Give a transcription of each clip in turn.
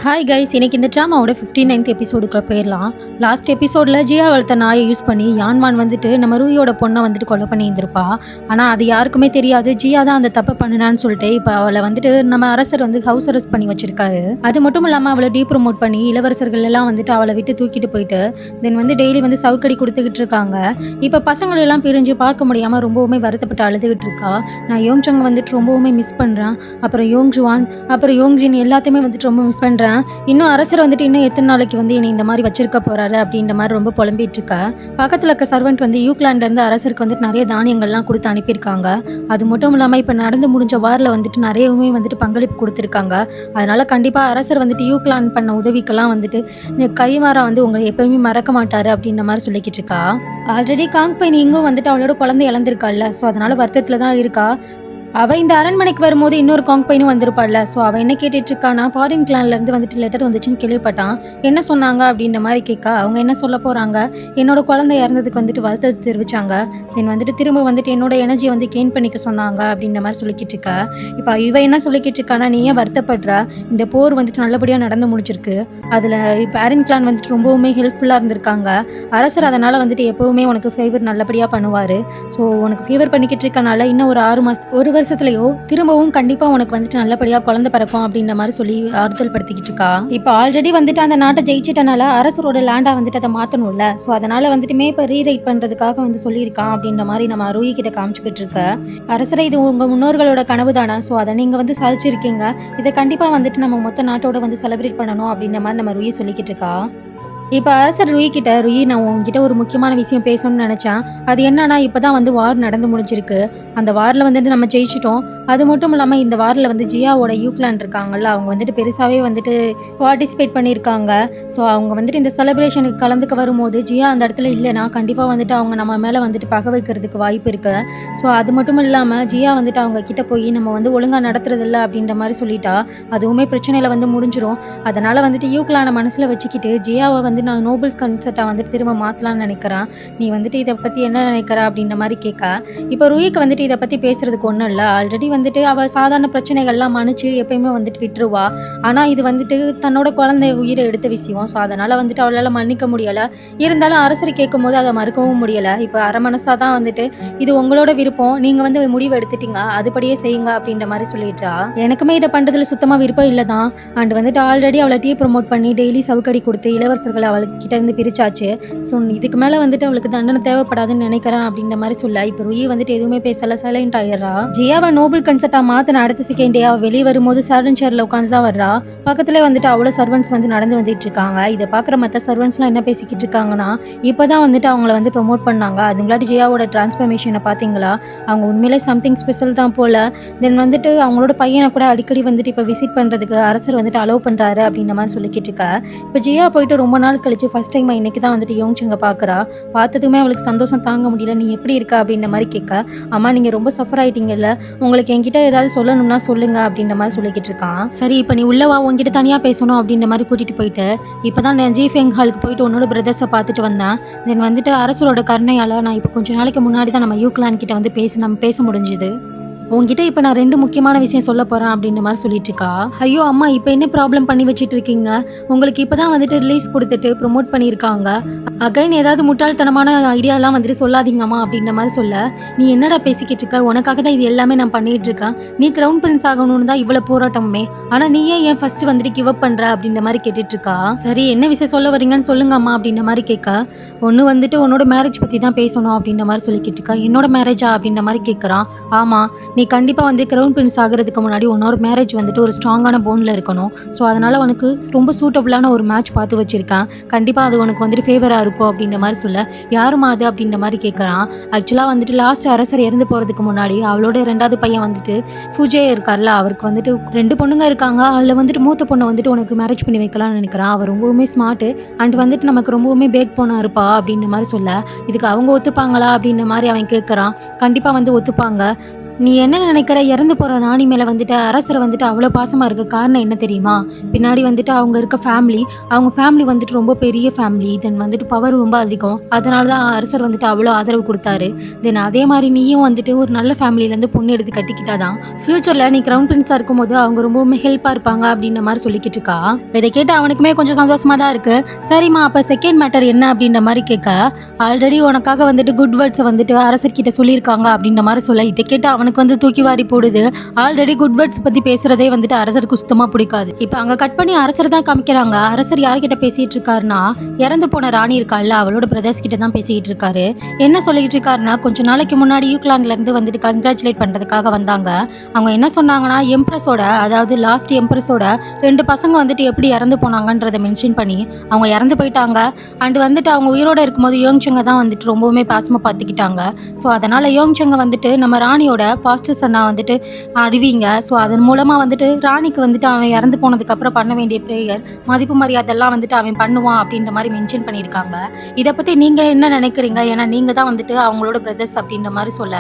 Hi guys, இன்னைக்கு இந்த ட்ராமாவோட 59th எபிசோடுக்குள்ள போயிடலாம். லாஸ்ட் எபிசோடில் ஜியா வளர்த்த நாயை யூஸ் பண்ணி யான்மான் வந்துட்டு நம்ம ரூயோட பொண்ணை வந்துட்டு கொலை பண்ணி இருந்திருப்பா. ஆனால் அது யாருக்குமே தெரியாது, ஜியா தான் அந்த தப்பை பண்ணினான்னு சொல்லிட்டு இப்போ அவளை வந்துட்டு நம்ம அரசர் வந்து ஹவுஸ் அரெஸ்ட் பண்ணி வச்சிருக்காரு. அது மட்டும் இல்லாமல் அவளை ப்ரமோட் பண்ணி இளவரசர்கள் எல்லாம் வந்துட்டு அவளை விட்டு தூக்கிட்டு போயிட்டு தென் வந்து டெய்லி வந்து சவுக்கடி கொடுத்துக்கிட்டு இருக்காங்க. இப்போ பசங்கள் எல்லாம் பிரிஞ்சு பார்க்க முடியாமல் ரொம்பவுமே வருத்தப்பட்டு அழுதுகிட்டு இருக்கா. நான் யோங்சங் வந்துட்டு ரொம்பவுமே மிஸ் பண்ணுறேன், அப்புறம் யோங்ஜுவான் அப்புறம் யோங்ஜின் எல்லாத்தையுமே வந்துட்டு ரொம்ப மிஸ் பண்ணுறேன். இன்னும் அரசர் வந்துட்டு இன்னும் எத்தனை நாளைக்கு வந்து என்னை இந்த மாதிரி வச்சிருக்க போறாரு அப்படின்ற மாதிரி ரொம்ப புலம்பிட்டு இருக்கா. பக்கத்தில் இருக்க சர்வெண்ட் வந்து யூக்லாண்ட்ல இருந்து அரசருக்கு வந்துட்டு நிறைய தானியங்கள்லாம் கொடுத்து அனுப்பியிருக்காங்க. அது மட்டும் இல்லாமல் இப்போ நடந்து முடிஞ்ச வாரில் வந்துட்டு நிறையவுமே வந்துட்டு பங்களிப்பு கொடுத்துருக்காங்க. அதனால கண்டிப்பாக அரசர் வந்துட்டு யூக்லாண்ட் பண்ண உதவிக்கெல்லாம் வந்துட்டு கைமாறா வந்து உங்களை எப்பயுமே மறக்க மாட்டாரு அப்படின்ற மாதிரி சொல்லிக்கிட்டு இருக்கா. ஆல்ரெடி காங்பைன் இங்கும் வந்துட்டு அவளோட குழந்தை இழந்திருக்காள்ல, ஸோ அதனால வருத்தத்தில் தான் இருக்கா. அவள் இந்த அரண்மனைக்கு வரும்போது இன்னொரு காங்பைனும் வந்திருப்பாள்ல, ஸோ அவள் என்ன கேட்டுட்டு இருக்கானா, ஃபாரின் கிளான்லேருந்து வந்துட்டு லெட்டர் வந்துச்சுன்னு கேள்விப்பட்டான், என்ன சொன்னாங்க அப்படின்ற மாதிரி கேட்க அவங்க என்ன சொல்ல போகிறாங்க, என்னோட குழந்தை இறந்ததுக்கு வந்துட்டு வருத்தத்தை தெரிவிச்சாங்க, தென் வந்துட்டு திரும்ப வந்துட்டு என்னோட எனர்ஜியை வந்து கெயின் பண்ணிக்க சொன்னாங்க அப்படின்ற மாதிரி சொல்லிக்கிட்டு இருக்கா. இப்போ இவ என்ன சொல்லிக்கிட்டு இருக்கானா, நீ ஏன் வருத்தப்படுற, இந்த போர் வந்துட்டு நல்லபடியாக நடந்து முடிச்சிருக்கு, அதில் ஃபாரின் கிளான் வந்துட்டு ரொம்பவுமே ஹெல்ப்ஃபுல்லாக இருந்திருக்காங்க, அரசர் அதனால் வந்துட்டு எப்போவுமே உனக்கு ஃபேவர் நல்லபடியாக பண்ணுவார், ஸோ உனக்கு ஃபேவர் பண்ணிக்கிட்டு இருக்கனால இன்னும் ஒரு 6 மாதம் ஒரு வருஷத்துலயோ திரும்பவும் கண்டிப்பா உனக்கு வந்துட்டு நல்லபடியா குழந்தை பிறக்கும் அப்படின்ற மாதிரி சொல்லி ஆறுதல் படுத்திக்கிட்டு இருக்கா. இப்போ ஆல்ரெடி வந்துட்டு அந்த நாட்டை ஜெயிச்சிட்டனால அரசரோட லேண்டா வந்துட்டு அதை மாத்தணும்ல, ஸோ அதனால வந்துட்டுமே இப்போ ரீரைட் பண்றதுக்காக வந்து சொல்லியிருக்கான் அப்படின்ற மாதிரி நம்ம ரூயி கிட்ட காமிச்சுக்கிட்டு இருக்க. அரசரை இது உங்க முன்னோர்களோட கனவு தானே, ஸோ அதை நீங்க வந்து சாதிச்சிருக்கீங்க, இதை கண்டிப்பா வந்துட்டு நம்ம மொத்த நாட்டோட வந்து செலிப்ரேட் பண்ணணும் அப்படின்ற மாதிரி நம்ம ரூயி சொல்லிக்கிட்டு இருக்கா. இப்போ அரசர் ரூயி கிட்ட, ரூயி நான் உங்ககிட்ட ஒரு முக்கியமான விஷயம் பேசணும்னு நினச்சேன், அது என்னன்னா இப்போ தான் வந்து வார் நடந்து முடிஞ்சிருக்கு, அந்த வாரில் வந்துட்டு நம்ம ஜெயிச்சிட்டோம், அது மட்டும் இல்லாமல் இந்த வாரில் வந்து ஜியாவோட யூக்லாண்ட் இருக்காங்கல்ல, அவங்க வந்துட்டு பெருசாகவே வந்துட்டு பார்ட்டிசிபேட் பண்ணியிருக்காங்க. ஸோ அவங்க வந்துட்டு இந்த செலிப்ரேஷனுக்கு கலந்துக்க வரும்போது ஜியா அந்த இடத்துல இல்லைன்னா கண்டிப்பாக வந்துட்டு அவங்க நம்ம மேலே வந்துட்டு பகை வைக்கிறதுக்கு வாய்ப்பு இருக்குது. ஸோ அது மட்டும் இல்லாமல் ஜியா வந்துட்டு அவங்க கிட்ட போய் நம்ம வந்து ஒழுங்காக நடத்துறதில்ல அப்படின்ற மாதிரி சொல்லிட்டா அதுவுமே பிரச்சனையில் வந்து முடிஞ்சிடும். அதனால் வந்துட்டு யூக்லானை மனசில் வச்சுக்கிட்டு ஜியாவை வந்து நான் நோபல்ஸ் கன்செப்டாக வந்துட்டு திரும்ப மாற்றலான்னு நினைக்கிறேன், நீ வந்துட்டு இதை பற்றி என்ன நினைக்கிற அப்படின்ற மாதிரி கேட்க. இப்போ ரூயிக்கு வந்துட்டு இதை பற்றி பேசுறதுக்கு ஒன்றும் இல்லை, ஆல்ரெடி வந்துட்டு அவள் சாதாரண பிரச்சனைகள்லாம் மன்னிச்சு எப்பயுமே வந்துட்டு விட்டுருவா. ஆனால் இது வந்துட்டு தன்னோட குழந்தை உயிரை எடுத்த விஷயம், ஸோ அதனால் வந்துட்டு அவளால் மன்னிக்க முடியலை. இருந்தாலும் அரசர் கேட்கும் போது அதை மறுக்கவும் முடியலை. இப்போ அரை மனசாக தான் வந்துட்டு இது உங்களோட விருப்பம், நீங்கள் வந்து முடிவு எடுத்துட்டீங்க, அதுபடியே செய்யுங்க அப்படின்ற மாதிரி சொல்லிட்டா. எனக்குமே இதை பண்ணுறதுல சுத்தமாக விருப்பம் இல்லை தான். அண்ட் வந்துட்டு ஆல்ரெடி அவளை ப்ரமோட் பண்ணி டெய்லி சவுக்கடி கொடுத்து இளவரசர்களை அவள்கிட்ட இருந்து பிரிச்சாச்சு, ஸோ இதுக்கு மேலே வந்துட்டு அவளுக்கு தண்டனை தேவைப்படாதுன்னு நினைக்கிறேன் அப்படின்ற மாதிரி சொல்ல. இப்போ ரூயி வந்துட்டு எதுவுமே பேசல, சைலண்ட் ஆயிடுறா. ஜியாவை நோபல் கன்செப்டா மாத்தின அடுத்த செகண்டே அவள் வெளியே வரும்போது சர்வன்ட் சேர்ல உட்காந்து தான் வர்றா. பக்கத்துல வந்துட்டு அவ்வளோ சர்வன்ட்ஸ் வந்து நடந்து வந்துட்டு இருக்காங்க. இதை பார்க்குற மற்ற சர்வன்ட்ஸ்லாம் என்ன பேசிக்கிட்டு இருக்காங்கன்னா, இப்போதான் வந்துட்டு அவங்கள வந்து ப்ரமோட் பண்ணாங்க, அதுங்களாட்டி ஜியாவோட டிரான்ஸ்ஃபர்மேஷனை பார்த்தீங்களா, அவங்க உண்மையிலே சம்திங் ஸ்பெஷல் தான் போல. தென் வந்துட்டு அவங்களோட பையனை கூட அடிக்கடி வந்துட்டு இப்போ விசிட் பண்ணுறதுக்கு அரசர் வந்துட்டு அலோவ் பண்ணுறாரு அப்படின்ற மாதிரி சொல்லிக்கிட்டு இருக்கா. இப்போ ஜியா போயிட்டு ரொம்ப நாள் கழிச்சு ஃபர்ஸ்ட் டைம் இன்னைக்கு தான் வந்துட்டு யோங்சங்கை பார்க்குறா. பார்த்ததுமே அவளுக்கு சந்தோஷம் தாங்க முடியல. நீ எப்படி இருக்கா அப்படின்ற மாதிரி கேட்க, அம்மா நீங்கள் ரொம்ப சஃபர் ஆகிட்டீங்கல்ல, உங்களுக்கு என்கிட்ட ஏதாவது சொல்லணும்னா சொல்லுங்க அப்படின்ற மாதிரி சொல்லிக்கிட்டு இருக்கான். சரி இப்போ நீ உள்ளவா, உங்ககிட்ட தனியாக பேசணும் அப்படின்ற மாதிரி கூட்டிகிட்டு போயிட்டு இப்போ தான் நான் ஜீஃபெங் ஹாலுக்கு போயிட்டு உன்னோட பிரதர்ஸை பார்த்துட்டு வந்தேன். தென் வந்துட்டு அரசரோட கருணையால் நான் இப்போ கொஞ்சம் நாளைக்கு முன்னாடி தான் நம்ம யூக்லாண்ட் கிட்ட வந்து நம்ம பேச முடிஞ்சுது. உங்ககிட்ட இப்போ நான் 2 முக்கியமான விஷயம் சொல்ல போகிறேன் அப்படின்ற மாதிரி சொல்லிட்டு இருக்கா. ஐயோ அம்மா, இப்போ என்ன ப்ராப்ளம் பண்ணி வச்சுட்டு இருக்கீங்க, உங்களுக்கு இப்போ தான் வந்துட்டு ரிலீஸ் கொடுத்துட்டு ப்ரொமோட் பண்ணியிருக்காங்க, அகைன் ஏதாவது முட்டாள்தனமான ஐடியாலாம் வந்துட்டு சொல்லாதீங்கம்மா அப்படின்ற மாதிரி சொல்ல. நீ என்னடா பேசிக்கிட்டு இருக்க, உனக்காக தான் இது எல்லாமே நான் பண்ணிட்டு இருக்கேன், நீ கிரவுன் பிரின்ஸ் ஆகணும்னு தான் இவ்வளோ போராட்டமுமே, ஆனால் நீ ஏன் ஃபர்ஸ்ட் வந்துட்டு கிவ் அப் பண்ணுற அப்படின்ற மாதிரி கேட்டுட்டு இருக்கா. சரி என்ன விஷயம் சொல்ல வரீங்கன்னு சொல்லுங்க அம்மா அப்படின்ற மாதிரி கேட்க. ஒன்று வந்துட்டு உன்னோட மேரேஜ் பற்றி தான் பேசணும் அப்படின்ற மாதிரி சொல்லிக்கிட்டு இருக்கா. என்னோட மேரேஜா அப்படின்ற மாதிரி கேட்குறான். ஆமாம், நீ கண்டிப்பாக வந்து கிரவுன் பிரின்ஸ் ஆகிறதுக்கு முன்னாடி உன்னோட மேரேஜ் வந்துட்டு ஒரு ஸ்ட்ராங்கான போனில் இருக்கணும், ஸோ அதனால் உனக்கு ரொம்ப சூட்டபுளான ஒரு மேட்ச் பார்த்து வச்சுருக்கேன், கண்டிப்பாக அது உனக்கு வந்துட்டு ஃபேவராக இருக்கும் அப்படின்ற மாதிரி சொல்ல. யாருமா அது அப்படின்ற மாதிரி கேட்குறான். ஆக்சுவலாக வந்துட்டு லாஸ்ட் அரசர் இறந்து போகிறதுக்கு முன்னாடி அவளோட 2வது பையன் வந்துட்டு ஃபுஜே இருக்கார்ல, அவருக்கு வந்துட்டு 2 பொண்ணுங்க இருக்காங்க, அதில் வந்துட்டு மூத்த பொண்ணை வந்துட்டு உனக்கு மேரேஜ் பண்ணி வைக்கலாம்னு நினைக்கிறான். அவர் ரொம்பவுமே ஸ்மார்ட்டு அண்ட் வந்துட்டு நமக்கு ரொம்பவுமே பேக் போனா இருப்பா அப்படின்ற மாதிரி சொல்ல. இதுக்கு அவங்க ஒத்துப்பாங்களா அப்படின்ற மாதிரி அவன் கேட்குறான். கண்டிப்பாக வந்து ஒத்துப்பாங்க, நீ என்ன நினைக்கிற? இறந்து போற ராணி மேல வந்துட்டு அரசர் வந்துட்டு அவ்வளோ பாசமா இருக்க காரணம் என்ன தெரியுமா? பின்னாடி வந்துட்டு அவங்க இருக்க ஃபேமிலி, அவங்க ஃபேமிலி வந்துட்டு ரொம்ப பெரிய ஃபேமிலி. தென் வந்துட்டு பவர் ரொம்ப அதிகம். அதனால தான் அரசர் வந்துட்டு அவ்வளோ ஆதரவு குடுத்தாரு. தென் அதே மாரி நீயும் வந்துட்டு ஒரு நல்ல ஃபேமிலிலேருந்து பொண்ணு எடுத்து கட்டிக்கிட்டா தான், ஃப்யூச்சர்ல நீ கிரவுன் பிரின்ஸா இருக்கும்போது அவங்க ரொம்பவுமே ஹெல்ப்பா இருப்பாங்க அப்படின்ற மாரி சொல்லிக்கிட்டு இருக்கா. இதை கேட்டு அவனுக்குமே கொஞ்சம் சந்தோஷமா தான் இருக்கு. சரிம்மா, அப்ப செகண்ட் மேட்டர் என்ன அப்படின்ற மாரி கேட்க, ஆல்ரெடி உனக்காக வந்துட்டு குட் வேர்ட்ஸை வந்துட்டு அரசர்கிட்ட சொல்லியிருக்காங்க அப்படின்ற மாரி சொல்ல, இதை கேட்டு அவனுக்கு வந்து தூக்கி வாரி போடுது. ஆல்ரெடி குட் வேர்ட்ஸ் பத்தி பேசுறதே வந்துட்டு அரசருக்கு சுத்தமா பிடிக்காது. இப்போ அங்க கட் பண்ணி அரசர் தான் காமிக்கிறாங்க. அரசர் யார்கிட்ட பேசிட்டு இருக்காருன்னா, இறந்து போன ராணி இருக்காள்ல, அவளோட பிரதர்ஸ் கிட்ட தான் பேசிக்கிட்டு இருக்காரு. என்ன சொல்லிட்டு இருக்காருன்னா, கொஞ்ச நாளைக்கு முன்னாடி யூக்லாண்ட்ல இருந்து வந்துட்டு கங்க்ராச்சுலேட் பண்றதுக்காக வந்தாங்க. அவங்க என்ன சொன்னாங்கன்னா, எம்ப்ரஸோட, அதாவது லாஸ்ட் எம்ப்ரஸோட 2 பசங்க வந்துட்டு எப்படி இறந்து போனாங்கன்றதை மென்ஷன் பண்ணி அவங்க இறந்து போயிட்டாங்க. அண்ட் வந்துட்டு அவங்க உயிரோட இருக்கும்போது யோங்சங்க தான் வந்துட்டு ரொம்பவுமே பாசமா பார்த்துக்கிட்டாங்க. ஸோ அதனால யோங்சங்க வந்துட்டு நம்ம ராணியோட பாஸ்டர் சன்னா வந்துட்டு அறிவிங்க. ஸோ அதன் மூலமாக வந்துட்டு ராணிக்கு வந்துட்டு அவன் இறந்து போனதுக்கப்புறம் பண்ண வேண்டிய ப்ரேயர், மதிப்பு மரியாதைலாம் வந்துட்டு அவன் பண்ணுவான் அப்படின்ற மாதிரி மென்ஷன் பண்ணியிருக்காங்க. இதை பற்றி நீங்கள் என்ன நினைக்கிறீங்க? ஏன்னா நீங்கள் தான் வந்துட்டு அவங்களோட பிரதர்ஸ் அப்படின்ற மாதிரி சொல்ல,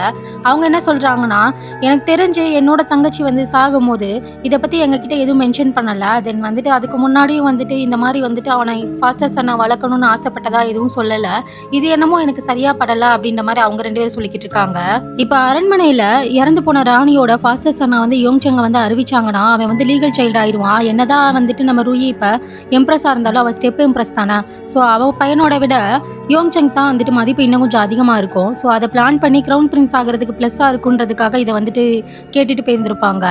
அவங்க என்ன சொல்கிறாங்கன்னா, எனக்கு தெரிஞ்சு என்னோட தங்கச்சி வந்து சாகும்போது இதை பற்றி எங்ககிட்ட எதுவும் மென்ஷன் பண்ணலை. தென் வந்துட்டு அதுக்கு முன்னாடியும் வந்துட்டு இந்த மாதிரி வந்துட்டு அவனை பாஸ்டர் சன்னா வளர்க்கணும்னு ஆசைப்பட்டதா எதுவும் சொல்லலை. இது என்னமோ எனக்கு சரியா படலை அப்படின்ற மாதிரி அவங்க 2 பேரும் சொல்லிக்கிட்டு இருக்காங்க. இப்போ அரண்மனையில் இறந்து போன ராணியோட ஃபாஸ்டர் சன்னா வந்து யோங்சங்க வந்து அறிவிச்சாங்கன்னா அவன் வந்து லீகல் சைல்டு ஆயிடுவான். என்னதான் வந்துட்டு நம்ம ரூயி இப்போ எம்ப்ரஸாக இருந்தாலும் அவள் ஸ்டெப் எம்ப்ரஸ் தானே. ஸோ அவள் பையனோட விட யோங்சங் தான் வந்துட்டு மதிப்பு இன்னும் கொஞ்சம் அதிகமாக இருக்கும். ஸோ அதை பிளான் பண்ணி க்ரௌன் பிரின்ஸ் ஆகிறதுக்கு ப்ளஸ்ஸாக இருக்குன்றதுக்காக இதை வந்துட்டு கேட்டுட்டு போயிருந்திருப்பாங்க.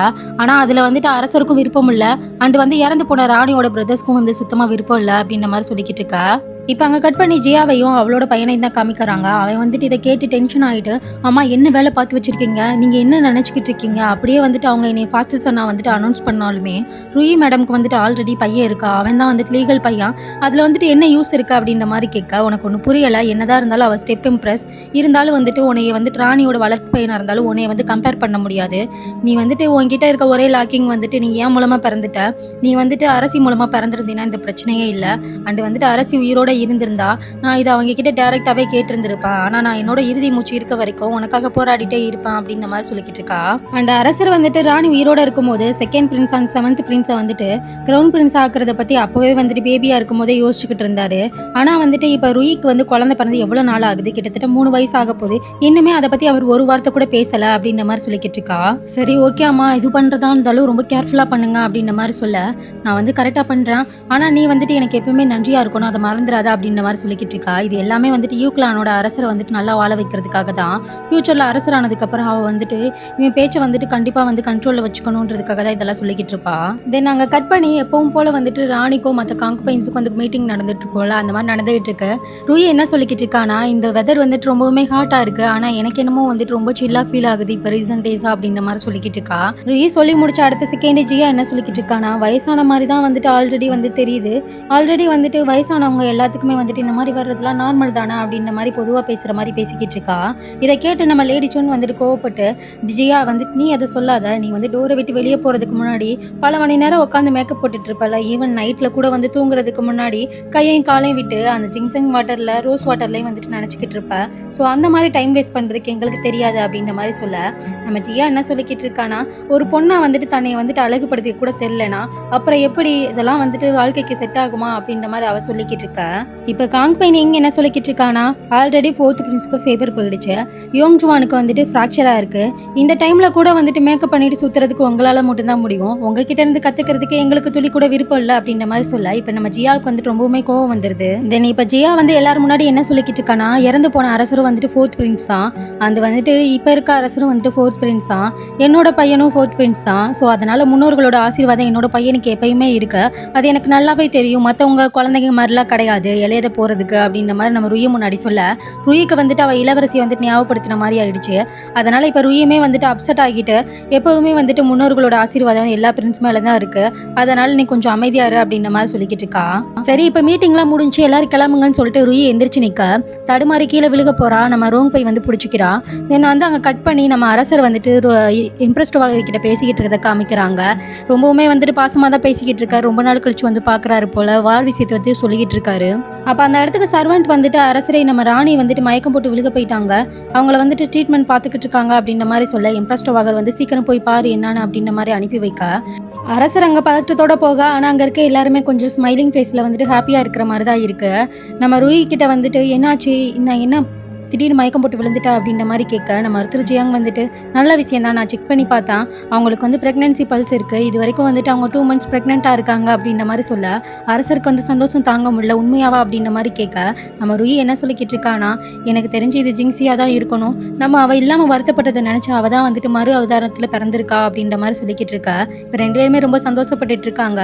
ஆனால் அதில் வந்துட்டு அரசருக்கும் விருப்பம் இல்லை. அண்டு வந்து இறந்து போன ராணியோட பிரதர்ஸ்க்கும் வந்து சுத்தமாக விருப்பம் இல்லை அப்படின்ற மாதிரி சொல்லிக்கிட்டு இருக்கா. இப்போ அங்கே கட் பண்ணி ஜியாவையும் அவளோட பையனையும் தான் காமிக்கிறாங்க. அவன் வந்துட்டு இதை கேட்டு டென்ஷன் ஆகிட்டு, அம்மா என்ன வேலை பார்த்து வச்சுருக்கீங்க, நீங்கள் என்ன நினச்சிக்கிட்டு இருக்கீங்க? அப்படியே வந்துட்டு அவங்க என்னை ஃபாஸ்டர் சன்னா வந்துட்டு அனௌன்ஸ் பண்ணாலுமே ரூயி மேடம்க்கு வந்துட்டு ஆல்ரெடி பையன் இருக்கா, அவன் தான் வந்துட்டு லீகல் பையன், அதில் வந்துட்டு என்ன யூஸ் இருக்கா அப்படின்ற மாதிரி கேட்க, உனக்கு ஒன்று புரியலை. என்னதான் இருந்தாலும் அவள் ஸ்டெப் இம்ப்ரெஸ் இருந்தாலும் வந்துட்டு உன்னைய வந்துட்டு ராணியோட வளர்ப்பு பையனாக இருந்தாலும் உன்னைய வந்து கம்பேர் பண்ண முடியாது. நீ வந்துட்டு உன்கிட்ட இருக்க ஒரே லாக்கிங் வந்துட்டு நீ ஏன் மூலமாக பிறந்துட்ட, நீ வந்துட்டு அரசி மூலமாக பிறந்திருந்தீங்கன்னா இந்த பிரச்சனையே இல்லை. அண்டு வந்துட்டு அரசி உயிரோட இருந்திருந்தா நான் இதை அவங்க கிட்ட டைரக்டாவே கேட்டிருந்திருப்பேன். ஆனா நான் என்னோட இறுதி மூச்சு இருக்க வரைக்கும் உனக்காக போராடிட்டே இருப்பேன் அப்படின்ற மாதிரி சொல்லிக்கிட்டு இருக்கா. அண்ட் அரசர் வந்துட்டு ராணி உயிரோட இருக்கும்போது செகண்ட் பிரின்ஸ் அண்ட் 7th பிரின்ஸை வந்துட்டு கிரவுன் பிரின்ஸ் ஆக்குறத பத்தி அப்பவே வந்துட்டு பேபியா இருக்கும் போதே யோசிச்சுக்கிட்டு இருந்தாரு. ஆனா வந்துட்டு இப்ப ருயிக்கு வந்து குழந்தை பிறந்து எவ்வளவு நாள் ஆகுது, கிட்டத்தட்ட 3 வயசு ஆக போகுது, இன்னுமே அதை பத்தி அவர் ஒரு வார்த்தை கூட பேசல அப்படின்ற மாதிரி சொல்லிக்கிட்டு இருக்கா. சரி ஓகே அம்மா, இது பண்றதா இருந்தாலும் ரொம்ப கேர்ஃபுல்லா பண்ணுங்க அப்படின்ற மாதிரி சொல்ல, நான் வந்து கரெக்டா பண்றேன், ஆனா நீ வந்துட்டு எனக்கு எப்பவுமே நன்றியா இருக்கணும், அதை மறந்துடாத அப்படின்ற மாதிரி சொல்லிக்கிட்டு இருக்கா. இது எல்லாமே வந்துட்டு யூக்லானோட அரசரை வந்துட்டு நல்லா வாழ வைக்கிறதுக்காக தான். ஃபியூச்சர்ல அரசர் ஆனதுக்கப்புறம் அவள் வந்துட்டு இவன் பேச்சை வந்துட்டு கண்டிப்பாக வந்து கண்ட்ரோலில் வச்சுக்கணுன்றதுக்காக தான் இதெல்லாம் சொல்லிக்கிட்டு இருப்பா. தென் நாங்கள் கட் பண்ணி எப்பவும் போல் வந்துட்டு ராணிக்கும் மற்ற காங்குபைன்ஸுக்கும் வந்து மீட்டிங் நடந்துட்டு இருக்கோம்ல, அந்த மாதிரி நடந்துகிட்டு இருக்கு. ரூயி என்ன சொல்லிக்கிட்டு இருக்கானா, இந்த வெதர் வந்துட்டு ரொம்பவுமே ஹாட்டாக இருக்குது, ஆனால் எனக்கு என்னமோ வந்துட்டு ரொம்ப சில்லாக ஃபீல் ஆகுது இப்போ ரீசன்ட் டேஸாக அப்படின்ற மாதிரி சொல்லிக்கிட்டு இருக்கா. ரூயி சொல்லி முடிச்ச அடுத்த செகண்ட் ஜியா என்ன சொல்லிக்கிட்டு இருக்கானா, வயசான மாதிரி தான் வந்துட்டு ஆல்ரெடி வந்து தெரியுது, ஆல்ரெடி வந்துட்டு வயசானவங்க எல்லாத்துக்குமே வந்துட்டு இந்த மாதிரி வர்றதுலாம் நார்மல் தானே அப்படின்ற மாதிரி பொதுவாக பேசுகிற மாதிரி பேசிக்கிட்டு இருக்கா. இதை கேட்டு நம்ம லேடி சோன் வந்துட்டு கோவப்பட்டு, ஜியா வந்துட்டு நீ அதை சொல்லாத, நீ வந்து டோரை விட்டு வெளியே போகிறதுக்கு முன்னாடி பல மணி நேரம் உட்காந்து மேக்கப் போட்டுட்டு இருப்பல, ஈவன் நைட்டில் கூட வந்து தூங்குறதுக்கு முன்னாடி கையையும் காலையும் விட்டு அந்த ஜிங்சங் வாட்டரில் ரோஸ் வாட்டர்லேயும் வந்துட்டு நினச்சிக்கிட்டு இருப்பேன். ஸோ அந்த மாதிரி டைம் வேஸ்ட் பண்ணுறதுக்கு எங்களுக்கு தெரியாது அப்படின்ற மாதிரி சொல்ல, நம்ம ஜியா என்ன சொல்லிக்கிட்டு இருக்கானா, ஒரு பொண்ணா வந்துட்டு தன்னை வந்துட்டு அழகுபடுத்திக்க கூட தெரிலனா அப்புறம் எப்படி இதெல்லாம் வந்துட்டு வாழ்க்கைக்கு செட் ஆகுமா அப்படின்ற மாதிரி அவ சொல்லிக்கிட்டு இருக்கா. இப்போ காங்பைனிங் என்ன சொல்லிக்கிட்டு இருக்கானா, ஆல்ரெடி 4th பிரின்ஸுக்கு ஃபேவர் போயிடுச்சு, யோங் ஜுவானுக்கு வந்துட்டு ஃப்ராக்சராக இருக்குது, இந்த டைமில் கூட வந்துட்டு மேக்கப் பண்ணிட்டு சுற்றுறதுக்கு உங்களால் மட்டும்தான் முடியும், உங்ககிட்ட இருந்து கற்றுக்கிறதுக்கு எங்களுக்கு துளி கூட விருப்பம் இல்லை அப்படின்ற மாதிரி சொல்ல, இப்போ நம்ம ஜியாவுக்கு வந்துட்டு ரொம்பவுமே கோவம் வந்துடுது. தென் இப்போ ஜியா வந்து எல்லாரும் முன்னாடி என்ன சொல்லிக்கிட்டு இருக்கானா, இறந்து போன அரசரும் வந்துட்டு 4th பிரின்ஸ் தான், அது வந்துட்டு இப்போ இருக்க அரசரும் வந்துட்டு 4th பிரின்ஸ் தான், என்னோட பையனும் 4th பிரின்ஸ் தான். ஸோ அதனால் முன்னோர்களோட ஆசீர்வாதம் என்னோட பையனுக்கு எப்பயுமே இருக்கு, அது எனக்கு நல்லாவே தெரியும், மற்றவங்க குழந்தைங்க மாதிரிலாம் கிடையாது இளையட போகிறதுக்கு அப்படின்ற மாதிரி நம்ம ருயி முன்னாடி சொல்ல, ருயிக்கு வந்துட்டு அவள் இளவரசியை வந்துட்டு ஞாபகப்படுத்தின மாதிரி ஆயிடுச்சு. அதனால் இப்போ ருயியுமே வந்துட்டு அப்செட் ஆகிட்டு, எப்போவுமே வந்துட்டு முன்னோர்களோட ஆசீர்வாதம் எல்லா பிரின்ஸ் மேலே தான் இருக்குது, அதனால் நீ கொஞ்சம் அமைதியாரு அப்படின்ற மாதிரி சொல்லிக்கிட்டு இருக்கா. சரி இப்போ மீட்டிங்லாம் முடிஞ்சு எல்லாரும் கிளம்புங்கன்னு சொல்லிட்டு ருயி எந்திரிச்சு நிற்க, தடுமாறி கீழே விழுக போகிறா. நம்ம ரோங் பை வந்து பிடிச்சிக்கிறா. தென் வந்து அங்கே கட் பண்ணி நம்ம அரசர் வந்துட்டு இம்ப்ரெஸ்டாக கிட்ட பேசிக்கிட்டு இருக்கிறத காமிக்கிறாங்க. ரொம்பவுமே வந்துட்டு பாசமாக தான் பேசிக்கிட்டு இருக்காரு, ரொம்ப நாள் கழிச்சு வந்து பார்க்குறாரு போல், வார் விஷயத்தை வந்து சொல்லிக்கிட்டு இருக்காரு. அப்போ அந்த இடத்துக்கு சர்வெண்ட் வந்துட்டு அரசரை நம்ம ராணி வந்துட்டு மயக்கம் போட்டு விழுக போயிட்டாங்க, அவங்கள வந்துட்டு ட்ரீட்மெண்ட் பார்த்துக்கிட்டு இருக்காங்க அப்படின்ற மாதிரி சொல்ல எம்ப்ரஸ் டோவாகர் வந்து சீக்கிரம் போய் பாரு என்னன்னு அப்படின்ற மாதிரி அனுப்பி வைக்க அரசர் அங்கே பதற்றத்தோட போக, ஆனால் அங்கே இருக்க எல்லாருமே கொஞ்சம் ஸ்மைலிங் ஃபேஸில் வந்துட்டு ஹாப்பியாக இருக்கிற மாதிரி தான் இருக்குது. நம்ம ரூயி கிட்ட வந்துட்டு என்னாச்சு, நான் என்ன திடீர்னு மயக்கம் போட்டு விழுந்துட்டா அப்படின்ற மாதிரி கேட்க, நம்ம மருத்துவர் ஜியாங் வந்துட்டு நல்ல விஷயம் தான், நான் செக் பண்ணி பார்த்தேன், அவங்களுக்கு வந்து ப்ரெக்னென்சி பல்ஸ் இருக்குது, இது வரைக்கும் வந்துட்டு அவங்க 2 months ப்ரெக்னெண்ட்டாக இருக்காங்க அப்படின்ற மாதிரி சொல்ல அரசருக்கு வந்து சந்தோஷம் தாங்க முடியல. உண்மையாவா அப்படின்ற மாதிரி கேட்க, நம்ம ரூயி என்ன சொல்லிக்கிட்டு இருக்கானா, எனக்கு தெரிஞ்சு இது ஜிங்ஸியாக தான் இருக்கணும், நம்ம அவள் இல்லாமல் வருத்தப்பட்டதை நினச்சா அவள் தான் வந்துட்டு மறு அவதாரத்தில் பிறந்திருக்கா அப்படின்ற மாதிரி சொல்லிக்கிட்டு இருக்கா. இப்போ 2 பேருமே ரொம்ப சந்தோஷப்பட்டுட்டு இருக்காங்க.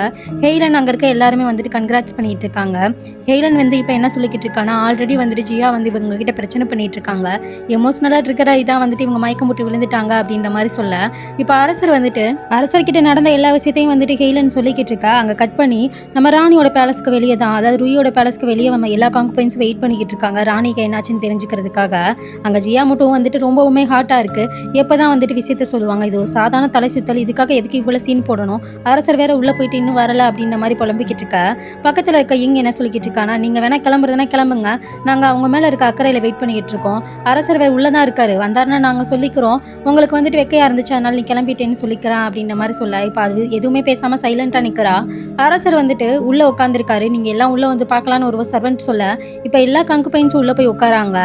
ஹெய்லன் அங்கே இருக்க எல்லாருமே வந்துட்டு கன்கிராட்ஸ் பண்ணிட்டு இருக்காங்க. ஹெய்லன் வந்து இப்போ என்ன சொல்லிக்கிட்டு இருக்கானா, ஆல்ரெடி வந்துட்டு ஜியா வந்து இவங்க கிட்ட பிரச்சனை பண்ணிட்டு இருக்காங்க, எமோஷனலாக ட்ரிகர் ஆகி தான் வந்துட்டு இவங்க மயக்கம் போட்டு விழுந்துட்டாங்க அப்படின்ற மாதிரி சொல்ல, இப்போ அரசர் வந்துட்டு அரசர்கிட்ட நடந்த எல்லா விஷயத்தையும் வந்துட்டு ஹெய்லன் சொல்லிக்கிட்டு இருக்கா. அங்கே கட் பண்ணி நம்ம ராணியோட பேலஸ்க்கு வெளியே தான், அதாவது ரூயோட பேலஸ்க்கு வெளியே நம்ம எல்லா காங்குபைன்ஸும் வெயிட் பண்ணிக்கிட்டு இருக்காங்க ராணிக்கு என்னாச்சுன்னு தெரிஞ்சுக்கிறதுக்காக. அங்கே ஜியா மட்டும் வந்துட்டு ரொம்பவுமே ஹார்ட்டாக இருக்குது, எப்போ தான் வந்துட்டு விஷயத்த சொல்லுவாங்க, இது ஒரு சாதாரண தலை சுத்தல், இதுக்காக எதுக்கு இவ்வளோ சீன் போடணும், அரசர் வேற உள்ளே போயிட்டு இன்னும் வரல அப்படின்ற மாதிரி புலம்பிக்கிட்டு இருக்க. பக்கத்தில் இருக்க இங்கே என்ன சொல்லிக்கிட்டு இருக்கானா, நீங்கள் வேணா கிளம்புறதுனா கிளம்புங்க, நாங்கள் அவங்க மேலே இருக்க அக்கறையில் வெயிட் பண்ணிக்கிட்டு இருக்கோம், அரசர் வேறு உள்ளே தான் இருக்காரு, வந்தாருன்னா நாங்கள் சொல்லிக்கிறோம், உங்களுக்கு வந்துட்டு வெக்கையாக இருந்துச்சு அதனால நீ கிளம்பிட்டேன்னு சொல்லிக்கிறேன் அப்படின்ற மாதிரி சொல்ல, இப்போ அது எதுவுமே பேசாமல் சைலண்ட்டாக நிற்கிறா. அரசர் வந்துட்டு உள்ளே உட்காந்துருக்காரு, நீங்கள் எல்லாம் உள்ளே வந்து பார்க்கலான்னு ஒரு சர்வெண்ட் சொல்ல, இப்போ எல்லா கங்குபைன்ஸும் உள்ளே போய் உட்காராங்க.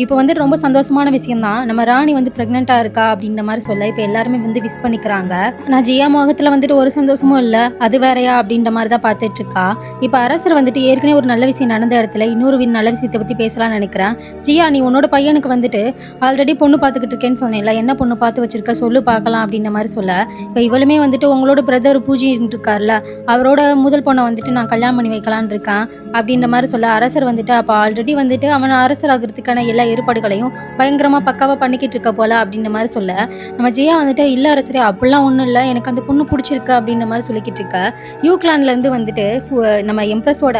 இப்போ வந்துட்டு ரொம்ப சந்தோஷமான விஷயம் தான், நம்ம ராணி வந்து ப்ரெக்னெண்ட்டாக இருக்கா அப்படின்ற மாதிரி சொல்ல, இப்போ எல்லாருமே வந்து விஷ் பண்ணிக்கிறாங்க. நான் ஜியா முகத்தில் வந்துட்டு ஒரு சந்தோஷமும் இல்லை, அது வேறையா அப்படின்ற மாதிரி தான் பார்த்துட்டு இருக்கா. இப்போ அரசர் வந்துட்டு ஏற்கனவே ஒரு நல்ல விஷயம் நடந்த இடத்துல இன்னொரு நல்ல விஷயத்தை பற்றி பேசலாம்னு நினைக்கிறேன். ஜியா, நீ உன்னோட பையனுக்கு வந்துட்டு ஆல்ரெடி பொண்ணு பார்த்துக்கிட்டு இருக்கேன்னு சொன்னேன்ல, என்ன பொண்ணு பார்த்து வச்சிருக்க சொல்லு பார்க்கலாம் அப்படின்ற மாதிரி சொல்ல, இப்போ இவளுமே வந்துட்டு உங்களோட பிரதர் பூஜி இருக்கார்ல, அவரோட முதல் பொண்ணை வந்துட்டு நான் கல்யாணம் பண்ணி வைக்கலான்னு இருக்கேன் அப்படின்ற மாதிரி சொல்ல, அரசர் வந்துட்டு அப்போ ஆல்ரெடி வந்துட்டு அவன் அரசர் ஆகிறதுக்கான எல்லா ஏற்பாடுகளையும் பயங்கரமாக பக்காவாக பண்ணிக்கிட்டு இருக்க போல அப்படின்ற மாதிரி சொல்ல, நம்ம ஜெயா வந்துட்டு இல்லை அரசரே அப்படிலாம் ஒன்றும் இல்லை, எனக்கு அந்த பொண்ணு பிடிச்சிருக்கு அப்படின்ற மாதிரி சொல்லிக்கிட்டு இருக்க. யூக்லாண்ட்லேருந்து வந்துட்டு நம்ம எம்ப்ரஸோட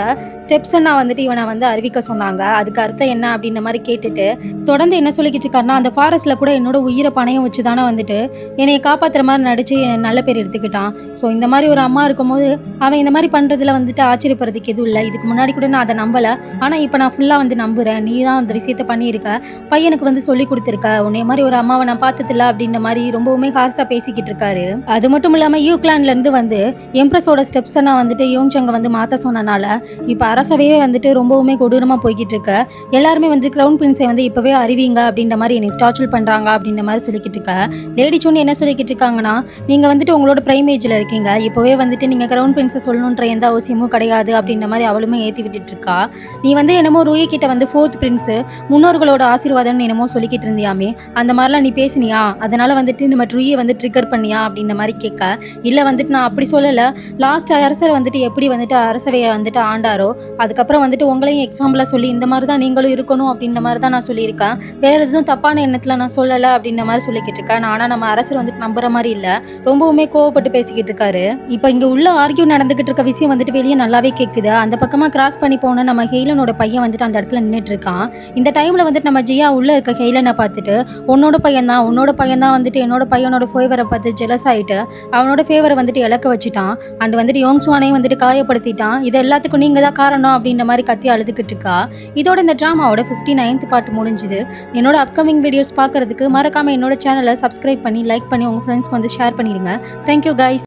ஸ்டெப்ஸை வந்துட்டு இவனை வந்து அறிவிக்க சொன்னாங்க, அதுக்கு அர்த்தம் என்ன அப்படின்ற மாதிரி கேட்டுட்டு தொடர்ந்து என்ன சொல்லிக்கிட்டு இருக்காருன்னா, அந்த ஃபாரஸ்ட்டில் கூட என்னோட உயிரை பணையம் வச்சு தானே வந்துட்டு என்னை காப்பாற்றுற மாதிரி நடித்து நல்ல பேர் எடுத்துக்கிட்டான். ஸோ இந்த மாதிரி ஒரு அம்மா இருக்கும்போது அவன் இந்த மாதிரி பண்ணுறதுல வந்துட்டு ஆச்சரியப்படுறதுக்கு எதுவும் இல்லை, இதுக்கு முன்னாடி கூட நான் அதை நம்பலை, ஆனால் இப்போ நான் ஃபுல்லாக வந்து நம்புகிறேன், நீ தான் அந்த விஷயத்த பண்ணியிருக்க, பையனுக்கு வந்து சொல்லி கொடுத்துருக்க, உன்னை மாதிரி ஒரு அம்மாவை நான் பார்த்ததில்ல அப்படின்ற மாதிரி ரொம்பவுமே ஹார்ஸாக பேசிக்கிட்டு இருக்காரு. அது மட்டும் இல்லாமல் யூக்லாண்ட்லேருந்து வந்து எம்ப்ரஸோட ஸ்டெப்ஸை நான் வந்துட்டு யோங்சங்கை வந்து மாற்ற சொன்னனால இப்போ அரசவையே வந்துட்டு ரொம்பவுமே கொடூரமாக போய்கிட்டு இருக்க, எல்லாருமே வந்து க்ரௌன் பிரின்ஸை வந்து இப்போவே அறிவிங்க அப்படின்ற மாதிரி எனக்கு டார்ச்சர் பண்ணுறாங்க அப்படின்ற மாதிரி சொல்லிக்கிட்டு இருக்க. லேடி சூன் என்ன சொல்லிக்கிட்டு இருக்காங்கன்னா, நீங்கள் வந்துட்டு உங்களோட ப்ரைமேஜில் இருக்கீங்க, இப்போவே வந்துட்டு நீங்கள் க்ரௌன் பிரின்ஸை சொல்லணுன்ற எந்த அவசியமும் கிடையாது அப்படின்ற மாதிரி அவளுமே ஏற்றி விட்டுட்டு இருக்கா. நீ வந்து என்னமோ ரூயி கிட்ட வந்து 4th பிரின்ஸு முன்னோர்களோட ஆசீர்வாதம்னு என்னமோ சொல்லிக்கிட்டு இருந்தியாமே, அந்த மாதிரிலாம் நீ பேசினியா, அதனால் வந்துட்டு நம்ம ரூயை வந்து ட்ரிகர் பண்ணியா அப்படின்ற மாதிரி கேட்க, இல்லை வந்துட்டு நான் அப்படி சொல்லலை, லாஸ்ட் அரசர் வந்துட்டு எப்படி வந்துட்டு அரசவையை வந்துட்டு ஆண்டாரோ அதுக்கப்புறம் வந்துட்டு உங்களையும் எக்ஸாம்பிளாக சொல்லி இந்த மாதிரி தான் நீங்களும் இருக்கணும் அப்படின்ற மாதிரி தான் நான் சொல்லியிருக்கேன், வேறு எதுவும் தப்பான எண்ணத்தில் நான் சொல்லலை அப்படின்ற மாதிரி சொல்லிக்கிட்டு இருக்கேன். ஆனால் நம்ம அரசர் வந்துட்டு நம்புற மாதிரி இல்லை, ரொம்பவுமே கோவப்பட்டு பேசிக்கிட்டு இருக்காரு. இப்போ இங்கே உள்ள ஆர்கியூ நடந்துகிட்டு இருக்க விஷயம் வந்துட்டு வெளியே நல்லாவே கேட்குது. அந்த பக்கமாக கிராஸ் பண்ணி போன நம்ம ஹெய்லனோட பையன் வந்துட்டு அந்த இடத்துல நின்றுட்டு இருக்கான். இந்த டைமில் வந்துட்டு நம்ம ஜியா உள்ளே இருக்க ஹெய்லனை பார்த்துட்டு உன்னோட பையன் தான் வந்துட்டு என்னோட பையனோட ஃபேவரை பார்த்து ஜெலஸ் ஆகிட்டு அவனோட ஃபேவரை வந்துட்டு இழக்க வச்சுட்டான், அண்ட் வந்துட்டு யோங்ஸ்வானையும் வந்துட்டு காயப்படுத்திட்டான், இது எல்லாத்துக்கும் நீங்கள் தான் காரணம் அப்படின்ற மாதிரி கத்தி அழுதுகிட்டு இருக்கா. இதோட இந்த ட்ராமாவோட 59th பார்ட் முடிஞ்சுது. என்னோட அப்கமிங் வீடியோஸ் பார்க்குறதுக்கு மறக்காமல் என்னோட சேனலை சப்ஸ்கிரைப் பண்ணி லைக் பண்ணி உங்கள் ஃப்ரெண்ட்ஸ்க்கு வந்து ஷேர் பண்ணிடுங்க. Thank you guys.